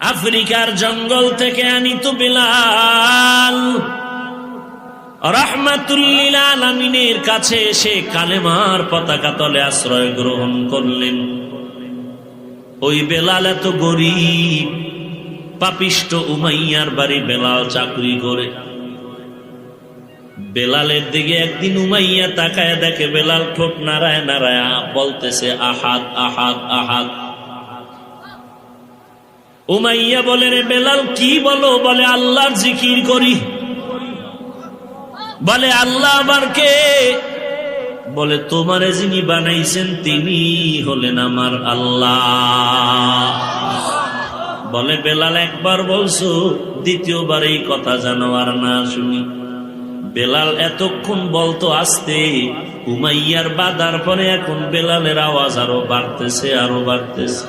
আফ্রিকার জঙ্গল থেকে আনিত বেলাল রাহমাতুল লিল আলামিনের কাছে এসে কালেমার পতাকা তলে আশ্রয় গ্রহণ করলেন। ওই বেলাল এত গরিব, পাপিষ্ট উমাইয়ার বাড়ি বেলাল চাকরি করে। বেলালের দিকে একদিন উমাইয়া তাকায় দেখে বেলাল ঠোঁট নাড়ায় নাড়ায় বলতেছে আহাদ আহাদ আহাদ। উমাইয়া বলে, রে বেলাল কি বলো? বলে আল্লাহর জিকির করি। বলে আল্লাহ আবার কে? বলে তোমারে যিনি বানাইছেন তিনি হলেন আমার আল্লাহ। বলে বেলাল একবার বলছো, দ্বিতীয়বার এই কথা যেন আর না শুনি। বেলাল এতক্ষণ বলতো আস্তে, উমাইয়ার বাধার পরে এখন বেলালের আওয়াজ আরো বাড়তেছে আরো বাড়তেছে।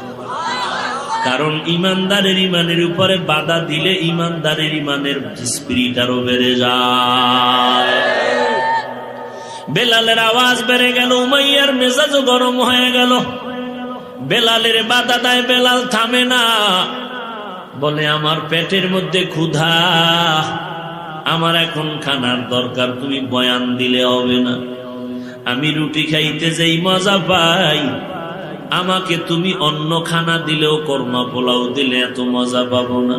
কারণ ইমানদারের ইমানের উপরে বাধা দিলে ইমানদারের ইমানের স্পিরিট আরো বেড়ে যায়। বেলালের আওয়াজ বেড়ে গেল, উমাইয়ার মেজাজও গরম হয়ে গেল। বেলালের বাধা দেয়, বেলাল থামে না। বলে আমার পেটের মধ্যে ক্ষুধা, আমার এখন খানার দরকার, তুমি বয়ান দিলে হবে না। আমি রুটি খাইতে যেই মজা পাই, আমাকে তুমি অন্য খানা দিলেও কর্মা পোলাও দিলে এত মজা পাবো না।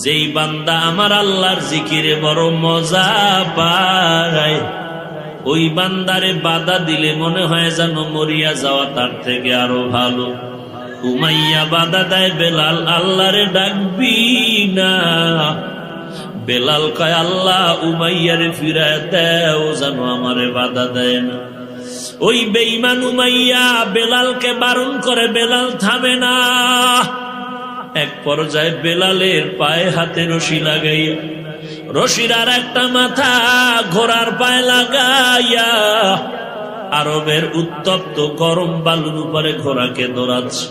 যেই বান্দা আমার আল্লাহর জিকিরে বড় মজা পায়, ওই বান্দারে বাধা দিলে মনে হয় যেন মরিয়া যাওয়া তার থেকে আরো ভালো। উমাইয়া বাধা দেয়, বেলাল আল্লাহরে ডাকবি না। বেলাল কয় আল্লাহ উমাইয়ারে ফিরায় দেও যেন আমারে বাধা দেয় না। ওই বেঈমান উমাইয়া বেলালকে বারণ করে, বেলাল থামে না। এক পর্যায়ে বেলালের পায়ে হাতে রশি লাগাইয়া, রশির আর একটা মাথা ঘোড়ার পায়ে লাগাইয়া আরবের উত্তপ্ত গরম বালুর উপরে ঘোড়াকে দৌড়াচ্ছে।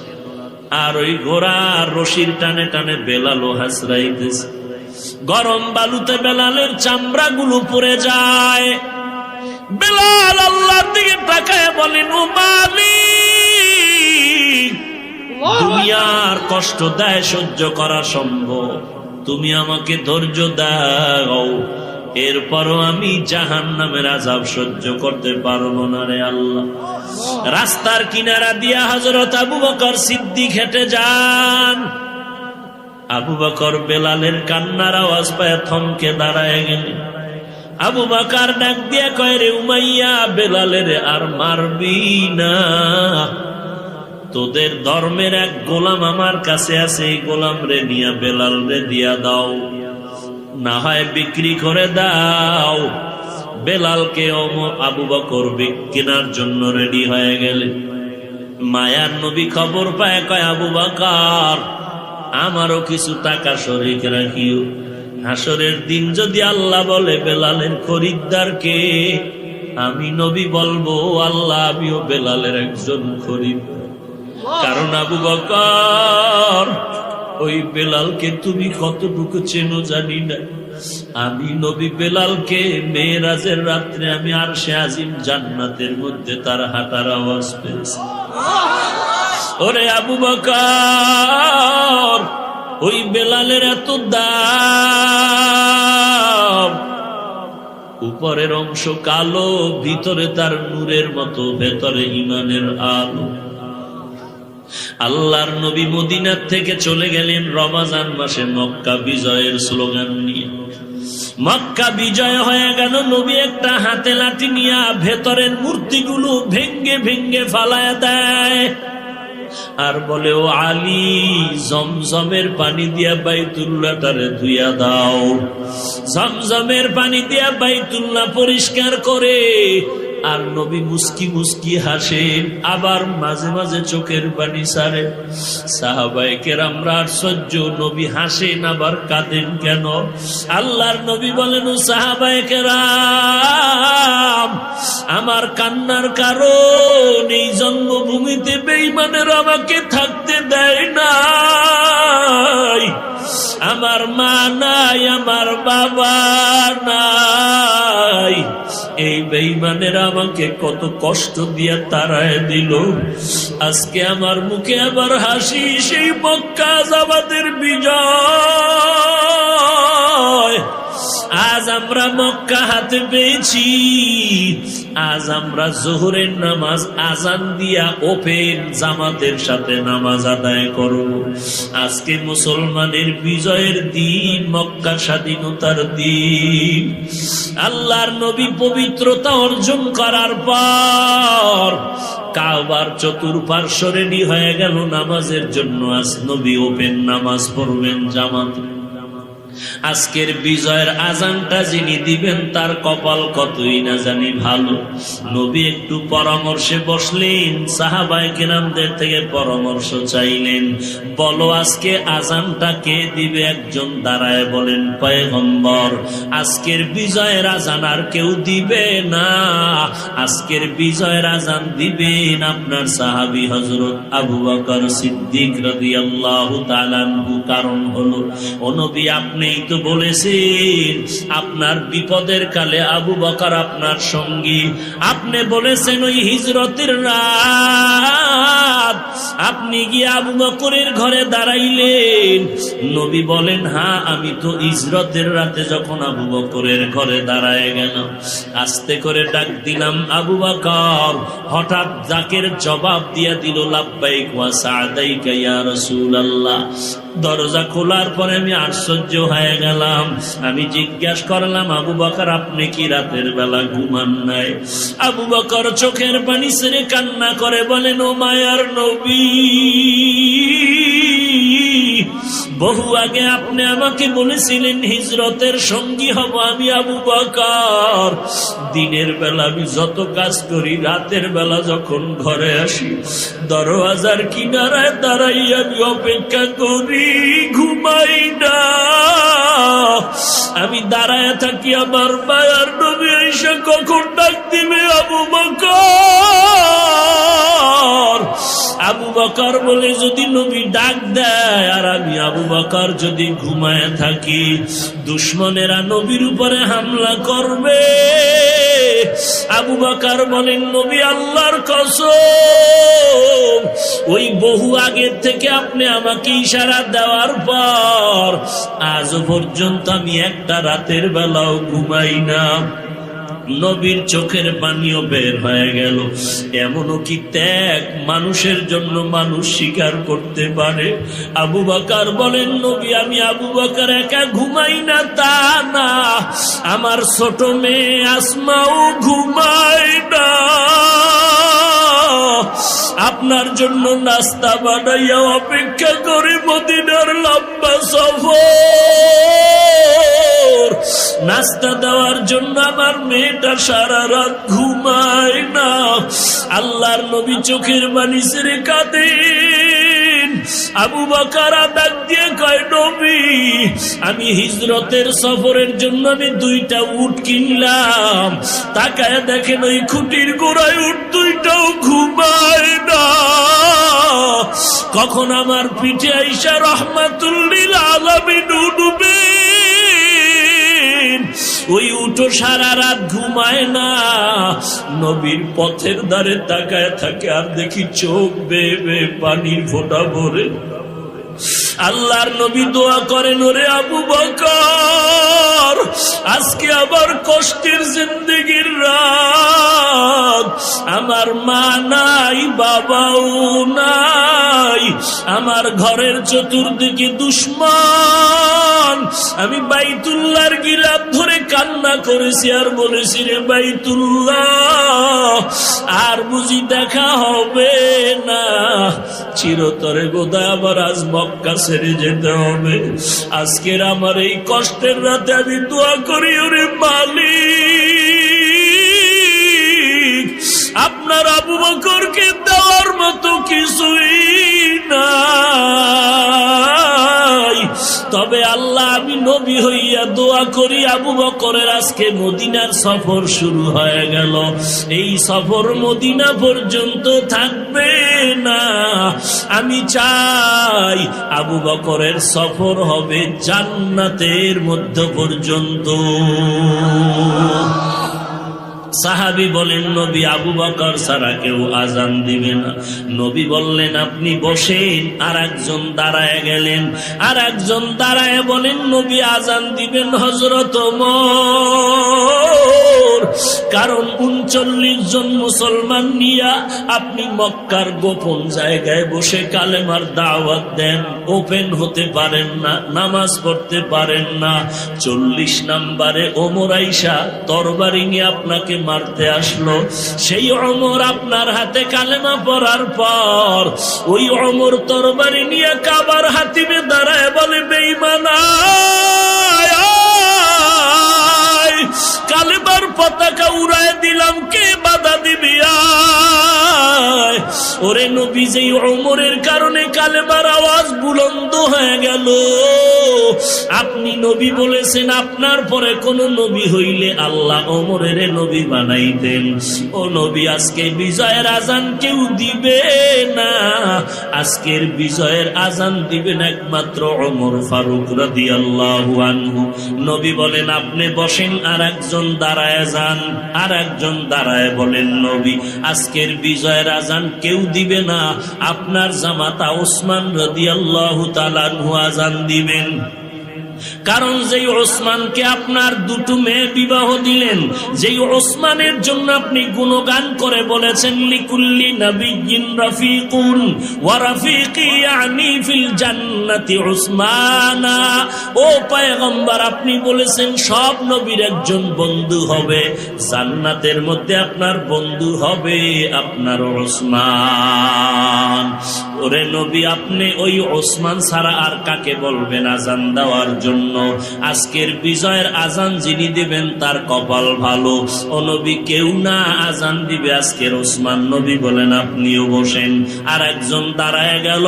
আর ওই ঘোড়ার রশির টানে টানে বেলালও হাসরাইতেছে। গরম বালুতে বেলালের চামড়া গুলো পড়ে যায়। বেলাল আল্লাহর দিকে তাকায় বলেন, ও মালিক, দুনিয়ার কষ্ট দেয় সহ্য করা সম্ভব, তুমি আমাকে ধৈর্য দাও, এরপরও আমি জাহান্নামের আযাব সহ্য করতে পারবো না রে আল্লাহ। রাস্তার কিনারা দিয়া হযরত আবু বকর সিদ্দিক হেঁটে যান। আবু বকর বেলালের কান্নার আওয়াজ পায় থমকে দাঁড়ায় গেলেন। আবু বকর ডাক দিয়ে কয়, রে উমাইয়া, বেলালের আর মারবি না। তোদের ধর্মের এক গোলাম আমার কাছে আছে, এই গোলাম রে নিয়া বেলাল রে দিয়া দাও, না হয় বিক্রি করে দাও। বেলালকে আবু বকর কেনার জন্য রেডি হয়ে গেলেন। মায়ার নবী খবর পায়, কয় আবু বকর, আমারও কিছু টাকা শরীক রাখিও। হাসরের দিন যদি আল্লাহ বলে বেলালের খরিদ্দারকে, আমি নবী বলবো আল্লাহ আমিও বেলালের একজন খরিদ্দার। কারণ আবু বকর, ওই বেলালকে তুমি কতটুকু চেনো জানি না। আমি নবী বেলালকে মেরাজের রাত্রে আমি আরশে আজিম জান্নাতের মধ্যে তার হাঁটার আওয়াজ পেয়েছি। ওরে আবু বকর, ওই বেলালের এত দাম, উপরের অংশ কালো, ভিতরে তার নূরের মতো, ভেতরে ইমানের আলো। আল্লাহর নবী মদিনার থেকে চলে গেলেন রমজান মাসে মক্কা বিজয়ের স্লোগান নিয়ে। মক্কা বিজয় হয়ে গেল, নবী একটা হাতে লাঠি নিয়ে ভেতরের মূর্তিগুলো ভেঙ্গে ভেঙ্গে ফালায় দেয় আর বলে, ও আলী, জমজমের পানি দিয়া বাইতুল্লাহটারে ধুইয়া দাও। জমজমের পানি দিয়া বাইতুল্লাহ পরিষ্কার করে। আর নবী মুস্কি মুস্কি হাসেন, আবার মাঝে মাঝে চোখের পানি ছাড়েন। সাহাবায়ে কেরামরা আশ্চর্য, নবী হাসেন আবার কাঁদেন কেন? আল্লাহর নবী বলেন, ও সাহাবায়ে কেরাম, আমার কান্নার কারণ এই জন্মভূমিতে বেঈমানের আমাকে থাকতে দেয় নাই। আমার মা নাই, আমার বাবা নাই, এই বেঈমানেরা আমাকে কত কষ্ট দিয়ে তাড়ায় দিল। আজকে আমার মুখে আবার হাসি, সেই মক্কা আজাবাদের বিজয়। আজ আমরা মক্কা হাতে পেয়েছি, আজ আমরা জোহরের নামাজ আজান দিয়া ওপেন জামাতের সাথে নামাজ আদায় করব। আজকে মুসলমানের বিজয়ের দিন, মক্কা স্বাধীনতার দিন। আল্লাহর নবী পবিত্রতা অর্জন করার পর কাবার চতুর্পার্শ্ব রেডি হয়ে গেল নামাজের জন্য। আজ নবী ওপেন নামাজ পড়বেন জামাত। আজকের বিজয়ের আজানটা যিনি দিবেন তার কপাল কতই না জানি ভালো। নবী একটু পরামর্শে বসলেন, সাহাবায়ে কেরামদের থেকে পরামর্শ চাইলেন, বলো আজকে আজানটা কে দিবে? একজন দাঁড়ায় বলেন, পয়গম্বর আজকের বিজয়ের আজান আর কেউ দিবে না, আজকের বিজয়ের আজান দিবেন আপনার সাহাবী হযরত আবু বকর সিদ্দিক রাদিয়াল্লাহু তাআলা আনহু। কারণ হলো, ও নবী আপনি তো বলেছেন আপনার বিপদের কালে আবু বকর আপনার সঙ্গী। আপনি বলেছেন ওই হিজরতের রাত আপনি গিয়ে আবু বকরের ঘরে দাঁড়াইলেন। নবী বলেন, হ্যাঁ আমি তো হিজরতের রাতে যখন আবু বকরের ঘরে দাঁড়ায় গেলাম, আস্তে করে ডাক দিলাম আবু বকর। হঠাৎ ডাকের জবাব দিয়া দিল, লাব্বাইক ওয়া সা'দাইকা ইয়া রাসূলুল্লাহ। দরজা খোলার পরে আমি আশ্চর্য হয়ে গেলাম। আমি জিজ্ঞাসা করলাম, আবু বকর আপনি কি রাতের বেলা ঘুমান নাই? আবু বকর চোখের পানি ছেড়ে কান্না করে বলেন, ও মায়ার নবী, বহু আগে আপনি আমাকে বলেছিলেন হিজরতের সঙ্গী হব আমি আবু বকর। দিনের বেলা আমি যত কাজ করি, রাতের বেলা যখন ঘরে আসি দরওয়াজার কিনারায় দাঁড়াই আমি অপেক্ষা করি, ঘুমাই না। আমি দাঁড়ায় থাকি, আমার মায়ার নবী এসে কখন ডাক দিবে আবু বকর। আবু বকর বলে, যদি নবী ডাক দেয় আর আমি আবু বকর যদি ঘুমায় থাকি, দুশমনেরা নবীর উপরে হামলা করবে। আবু বকর বলেন, নবী আল্লাহর কসম, ওই বহু আগের থেকে আপনি আমাকে ইশারা দেওয়ার পর আজ পর্যন্ত আমি একটা রাতের বেলাও ঘুমাই না। নবীর চোখের পানিও বের হয়ে গেল। এমনও কি ত্যাগ মানুষের জন্য মানুষ স্বীকার করতে পারে? আবু বকর বলেন, নবী আমি আবু বকর একা ঘুমাই না তা না, আমার ছোট মেয়ে আসমাও ঘুমায় না। আপনার জন্য নাস্তা বানাইয়া অপেক্ষা করে মদিনার লম্বা সফর, নাস্তা দেওয়ার জন্য আমার মেয়েটা সারা রাত ঘুমায় না। আল্লাহর নবী চোখের পানি ছেড়ে কাঁদেন। আবু বকর ডাক দিয়ে কয়, নবী আমি হিজরতের সফরের জন্য আমি 2টা উট কিনলাম, তাকায় দেখেন ওই খুঁটির গোড়ায় উট 2টাও ঘুমায় না। কখন আমার পিঠে আইসা রহমাতুল লিল আলামিন উঠবে, ওই উঠো সারা রাত ঘুমায় না। নবীর পথের ধারে তাকায় থাকে আর দেখি চোখ বেয়ে বেয়ে পানির ফোঁটা ভরে। আল্লাহর নবী দোয়া করেন, ওরে আবু বকর আজকে আবার কষ্টের জিন্দেগির রাত, আমার মা নাই বাবাও নাই, আমার ঘরের চতুর্দিকে দুশমন। আমি বাইতুল্লাহর গিলাফ ধরে কান্না করেছি আর বলেছি, রে বাইতুল্লাহ আর বুঝি দেখা হবে না, চিরতরে বোধহয় আবার আজ মক্কা ছেড়ে যেতে হবে। আজকের আমার এই কষ্টের রাতে আমি দোয়া করি, ওরে মালিক আপনার আবু বকরকে দেওয়ার মতো কিছুই নাই। তবে আল্লাহ আমি নবী হইয়া দোয়া করি, আবু বকরের আজকে মদিনার সফর শুরু হয়ে গেল, এই সফর মদিনা পর্যন্ত থাকবে না। আমি চাই আবু বকরের সফর হবে জান্নাতের মধ্য পর্যন্ত। সাহাবী বলেন, নবী আবু বকর ছাড়া কেউ আজান দিবে না। নবী বললেন, আপনি বসেন। আর একজন দাঁড়ায় গেলেন, আর একজন দাঁড়ায় বলেন, নবী আজান দিবেন হযরত ওমর। কারণ 39 জন মুসলমান নিয়া আপনি মক্কার গোপন জায়গায় বসে কালেমার দাওয়াত দেন, ওপেন হতে পারেন না, নামাজ পড়তে পারেন না। 40 নম্বরে ওমর আইসা তরবারি নিয়ে আপনাকে মারতে আসলো। সেই ওমর আপনার হাতে কালেমা পড়ার পর ওই ওমর তরবারি নিয়ে কাবার হাতিমে দাঁড়ায় বলে, বেঈমান কালেমার পতাকা উড়ায় দিলাম, কে বাধা দিবি? ওরে নবী, যেই ওমরের কারণে কালেমার আওয়াজ বুলন্দ হয়ে গেল। আপনি নবী বলেছেন, আপনার পরে কোন নবী হইলে আল্লাহ ওমরের নবী বানাইতেন। ও নবী, আজকে বিজয়ের আজান কেউ দিবে না। আজকের বিজয়ের আজান দিবেন একমাত্র ওমর ফারুক রাদিয়াল্লাহু আনহু। নবী বলেন, আপনি বসেন। আর একজন দাঁড়ায় যান, আর একজন দাঁড়ায় বলেন, নবী আজকের বিজয়ের আজান কেউ দিবে না, আপনার জামাতা ওসমান রাদিয়াল্লাহু তাআলা আনহু আজান দিবেন। কারণ যেই ওসমানকে আপনার দুটো মেয়ে বিবাহ দিলেন, যেই ওসমানের জন্য আপনি গুণগান করে বলেছেন, লিকুল্লি নাবিয়্যিন রাফিকুন ওয়া রাফিকি ইয়ানি ফিল জান্নাতি উসমানা। ও পয়গম্বর, আপনি বলেছেন সব নবীর একজন বন্ধু হবে, জান্নাতের মধ্যে আপনার বন্ধু হবে আপনার ওসমান। ওরে নবী, আপনি ওই ওসমান ছাড়া আর কাকে বলবেন আজান দেওয়ার জন্য? আজকের বিজয়ের আজান যিনি দিবেন তার কপাল ভালো। ও নবী, কেউ না আজান দিবে আজকের ওসমান। নবী বলেন, আপনিও বসেন। আর একজন দাঁড়ায় গেল,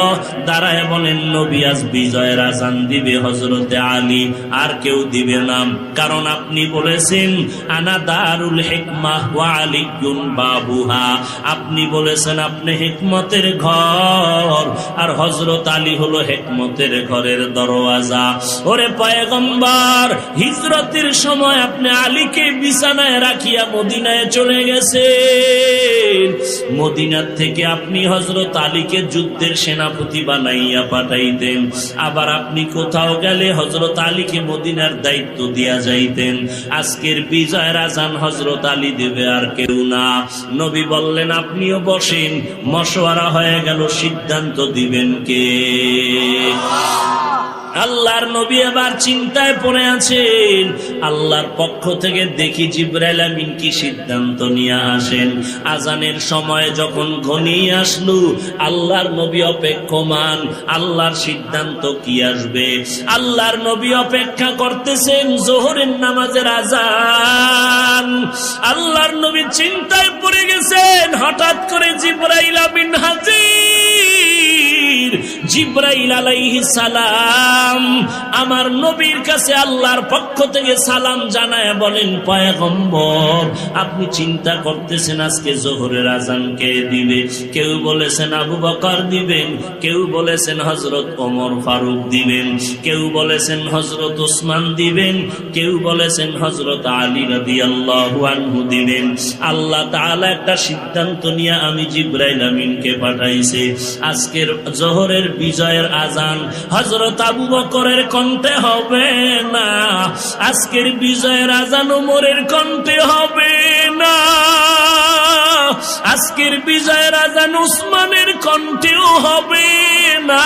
দাঁড়ায় বলেন, নবী আজ বিজয়ের আজান দিবে হযরতে আলী, আর কেউ দিবে না। কারণ আপনি বলেছেন, আনা দারুল হিকমাহ ওয়া আলিয়্যুন বাবুহা। আপনি বলেছেন আপনি হিকমতের ঘর, আর হযরত আলী হলো হিকমতের ঘরের দরওয়াজা। ওরে পয়গম্বর, হিজরতের সময় আপনি আলীকে বিছানায় রাখিয়া মদিনায় চলে গেছেন। মদিনার থেকে আপনি হযরত আলীকে যুদ্ধের সেনাপতি বানাইয়া পাঠাইতেন। আবার আপনি কোথাও গেলে হযরত আলীকে মদিনার দায়িত্ব দিয়া যাইতেন। আজকের বিজয়ের আজান হযরত আলী দেবে, আর কেউ না। নবী বললেন, আপনিও বসেন। মশওয়ারা হয়ে গেল, সিদ্ধান্ত দিবেন কে? আল্লাহর নবী এবার চিন্তায় পড়ে আছেন। আল্লাহর পক্ষ থেকে দেখি জিবরাইল আমিন কি সিদ্ধান্ত নিয়ে আসেন। আজানের সময় যখন ঘনিয়ে আসলো, আল্লাহর নবী অপেক্ষমান, আল্লাহর সিদ্ধান্ত কি আসবে। আল্লাহর নবী অপেক্ষা করতেছেন যোহরের নামাজের আজান। আল্লাহর নবী চিন্তায় পড়ে গেছেন। হঠাৎ করে জিবরাইল আমিন হাজির। জিবরাইল আলাইহিস সালাম আমার নবীর কাছে আল্লাহর পক্ষ থেকে সালাম জানায় বলেন, পয়গম্বর, আপনি চিন্তা করতেছেন আজকে যোহরের আজান কে দিবে। কেউ বলেছেন আবু বকর দিবেন, কেউ বলেছেন হযরত ওমর ফারুক দিবেন, কেউ বলেছেন হযরত ওসমান দিবেন, কেউ বলেছেন হযরত আলী রাদিয়াল্লাহু আনহু দিবেন। আল্লাহ তাআলা একটা সিদ্ধান্ত নিয়ে আমি জিবরাইল আমিনকে পাঠাইছে। আজকের যোহরের বিজয়ের আজান হযরত আবু বকরের কণ্ঠে হবে না, আজকের বিজয়ের আজান ওমরের কণ্ঠে হবে না, আজকের বিজয়ের আজান উসমানের কণ্ঠেও হবে না,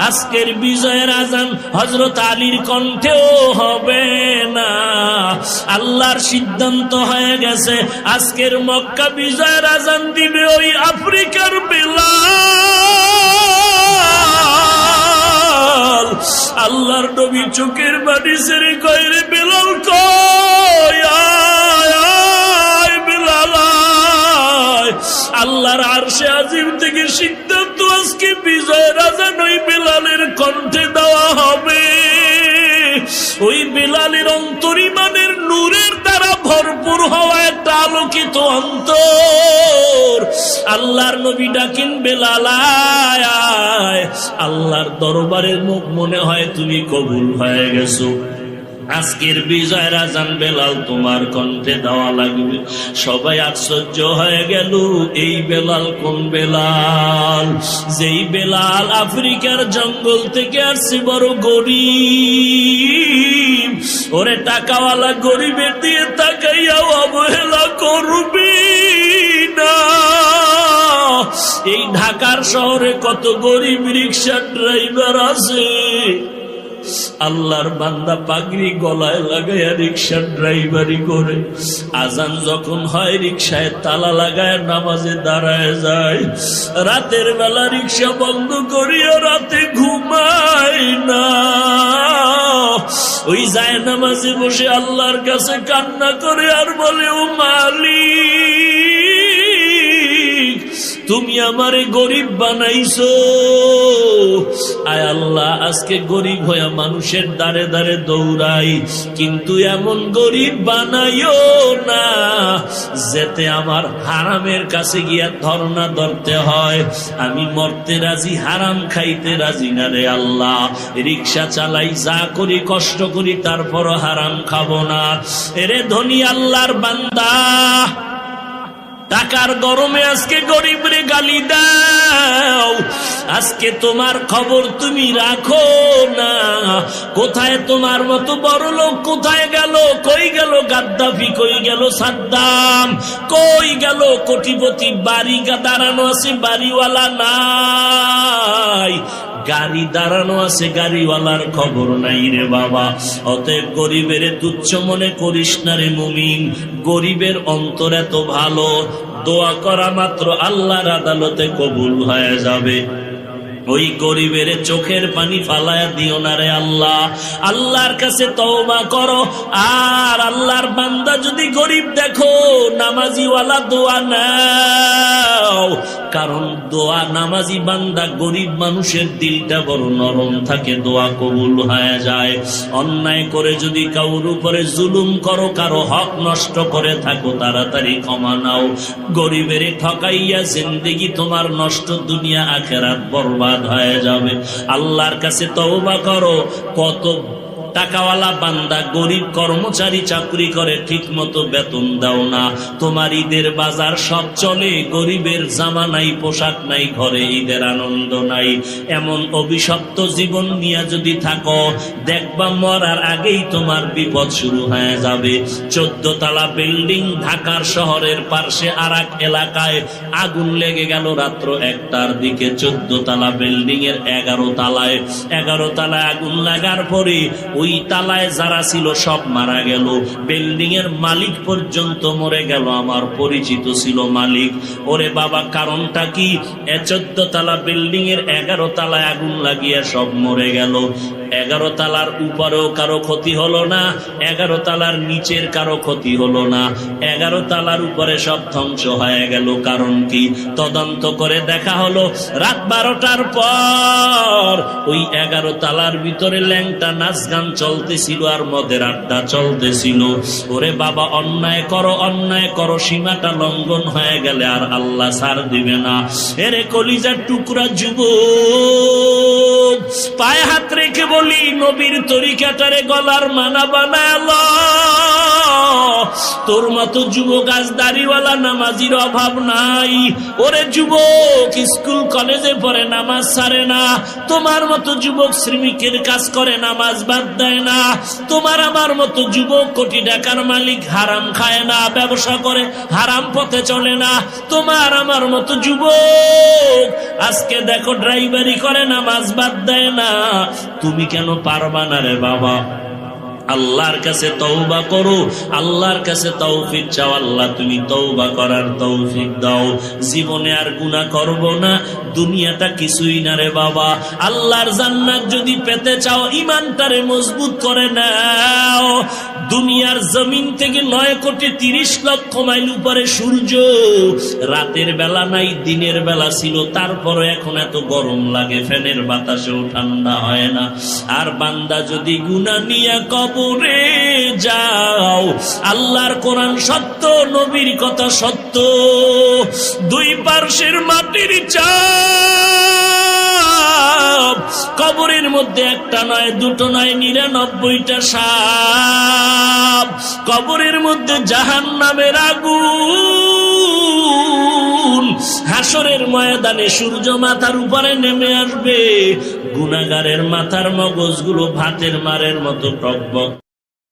আজকের বিজয়ের আজান হযরত আলীর কণ্ঠেও হবে না। আল্লাহর সিদ্ধান্ত হয়ে গেছে, আজকের মক্কা বিজয়ের আজান দিবে ওই আফ্রিকার বেলাল। আল্লাহর নবী চোখের বাড়ি ছেড়ে কয়, রে বেলাল কয়, বেলাল আল্লাহর আরশে আজিম থেকে সিদ্ধান্ত, আজকে বিজয়ের আজান ওই বেলালের কণ্ঠে দেওয়া হবে। ওই বেলালের অন্তর ইমানের নূরের দ্বারা ভরপুর হওয়া একটা আলোকিত অন্তর। আল্লাহর নবী ডাকেন, বেলাল আয়। আল্লাহর দরবারের মুখ মনে হয় তুমি কবুল হয়ে গেছো। আজকের বিজয়ের আজান বেলাল তোমার কণ্ঠে দেওয়া লাগবে। সবাই আশ্চর্য হয়ে গেল, এই বেলাল কোন বেলাল? যেই বেলাল আফ্রিকার জঙ্গল থেকে আসছে, বড় গরিব। ওরে টাকাওয়ালা গরিবের দিয়ে তাকাইয়াও অবহেলা করবি না। এই ঢাকার শহরে কত গরিব রিক্সা ড্রাইভার আছে, আল্লাহর বান্দা পাগড়ি গলায় লাগাইয়া রিক্সা ড্রাইভারি করে, আজান যখন হয় রিক্সায় তালা লাগায় নামাজে দাঁড়ায় যায়। রাতের বেলা রিক্সা বন্ধ করিয়া রাতে ঘুমায় না, ওই যায় নামাজে বসে আল্লাহর কাছে কান্না করে আর বলে, ও মালিক, তুমি আমারে গরিব বানাইছো। আয় আল্লাহ, আজকে গরিব হইয়া মানুষের দ্বারে দ্বারে দৌড়াই, কিন্তু এমন গরিব বানাইও না যেতে আমার হারামের কাছে গিয়া ধর্ণা ধরতে হয়। আমি মরতে রাজি, হারাম খাইতে রাজি না রে আল্লাহ। রিক্সা চালাই, যা করি কষ্ট করি, তারপরও হারাম খাবো না। এরে ধনী আল্লাহর বান্দা, টাকার গরমে আজকে গরিবরে গালি দাও, আজকে তোমার খবর তুমি রাখো না। কোথায় তোমার মতো বড় লোক? কোথায় গেল? কই গেল গাদ্দাফি? কই গেল সাদ্দাম? কই গেল কোটিপতি? বাড়ি দাঁড়ানো আছে, বাড়িওয়ালা নাই। গাড়ি দাঁড়ানো আছে, গাড়িওয়ালার খবর নাই রে বাবা। অতএব গরিবের তুচ্ছ মনে করিস না রে মুমিন। গরিবের অন্তর এত ভালো, দোয়া করা মাত্র আল্লাহর আদালতে কবুল হয়ে যাবে। ওই গরিবের চোখের পানি ফালায়া দিও না রে আল্লাহ। আল্লাহর কাছে তওবা করো। আর আল্লাহর বান্দা যদি গরিব দেখো, নামাজিওয়ালা দোয়া নাও, কারণ দোয়া নামাজি বান্দা গরিব মানুষের দিলটা বড় নরম থাকে, দোয়া কবুল হয়ে যায়। অন্যায় করে যদি কারোর উপরে জুলুম করো, কারো হক নষ্ট করে থাকো, তাড়াতাড়ি ক্ষমা নাও। গরিবের ঠকাইয়া জিন্দেগি তোমার নষ্ট, দুনিয়া আখেরাত বরবাদ হয়ে যাবে। আল্লাহর কাছে তওবা করো। কত টাকাওয়ালা বান্দা গরিব কর্মচারী চাকরি করে, ঠিক মতো বেতন দাও না। তোমার ঈদের বাজার সব চলে, গরিবের জামা নাই, পোশাক নাই, ঘরে ঈদের আনন্দ নাই। এমন অভিশপ্ত জীবন নিয়ে যদি থাকো, দেখবা মরার আগেই তোমার বিপদ শুরু হয়ে যাবে। 14 তলা বিল্ডিং, ঢাকার শহরের পার্শ্বে আর এক এলাকায় আগুন লেগে গেল রাত্র 1টার দিকে। 14 তলা বিল্ডিং এর 11 তলায় আগুন লাগার পরে ওই তালায় যারা ছিল সব মারা গেল, বিল্ডিং এর মালিক পর্যন্ত মরে গেল। আমার পরিচিত ছিল মালিক। ওরে বাবা, কারণটা কি? 14 তলা বিল্ডিং এর 11 তলায় আগুন লাগিয়ে সব মরে গেল। 11 তলার উপরেও কারো ক্ষতি হলো না, 11 তলার নিচের কারো ক্ষতি হলো না, 11 তলার উপরে সব ধ্বংস হয়ে গেল। কারণ কি? তদন্ত করে দেখা হলো রাত 12টার পর ওই 11 তলার ভিতরে ল্যাংটা নাচ গান চলতেছিল আর মদের আড্ডা চলতেছিল। ওরে বাবা, অন্যায় করো, সীমাটা লঙ্ঘন হয়ে গেলে আর আল্লাহ ছাড় দিবে না। এরে কলিজার টুকরা যুবক, পায়ে হাত রেখে বলি, নবীর তরিকাটারে গলার মানা বানালো। তোর মতো যুবক আজ দাড়িওয়ালা নামাজির অভাব নাই। ওরে যুবক, স্কুল কলেজে পড়ে, নামাজ ছাড়ে না। তোমার মতো যুবক শ্রমিকের কাজ করে, নামাজ বাদ দেয় না। তোমার আমার মতো যুবক কোটি টাকার মালিক, হারাম খায় না, ব্যবসা করে, হারাম পথে চলে না। তোমার আমার মতো যুবক আজকে দেখো ড্রাইভারি করে, নামাজ বাদ দেয় না। তুমি কেন পারবা না রে বাবা? আল্লাহর কাছে তওবা করো, আল্লাহর কাছে তৌফিক চাও। আল্লাহ তুমি তওবা করার তৌফিক দাও। জীবনে আর গুনাহ করব না, দুনিয়াটা কিছুই না রে বাবা। আল্লাহর জান্নাত যদি পেতে চাও, ঈমানটারে মজবুত করে নাও। দুনিয়ার জমিন থেকে 9,30,00,000 মাইল উপরে সূর্য, রাতের বেলা নাই, দিনের বেলা ছিল, তারপরে এখন এত গরম লাগে, ফ্যানের বাতাসেও ঠান্ডা হয় না। আর বান্দা যদি গুনাহ নিয়ে কবরে যাও, আল্লাহর কোরআন সত্য, নবীর কথা সত্য, দুই পার্শ্বের মাটির চাল কবরের মধ্যে একটা নয়, দুটো নয়, 99টা সাপ। কবরের মধ্যে জাহান্নামের আগুন। হাসরের ময়দানে সূর্য মাথার উপরে নেমে আসবে, গুনাহগারের মাথার মগজগুলো ভাতের মারের মতো টকবক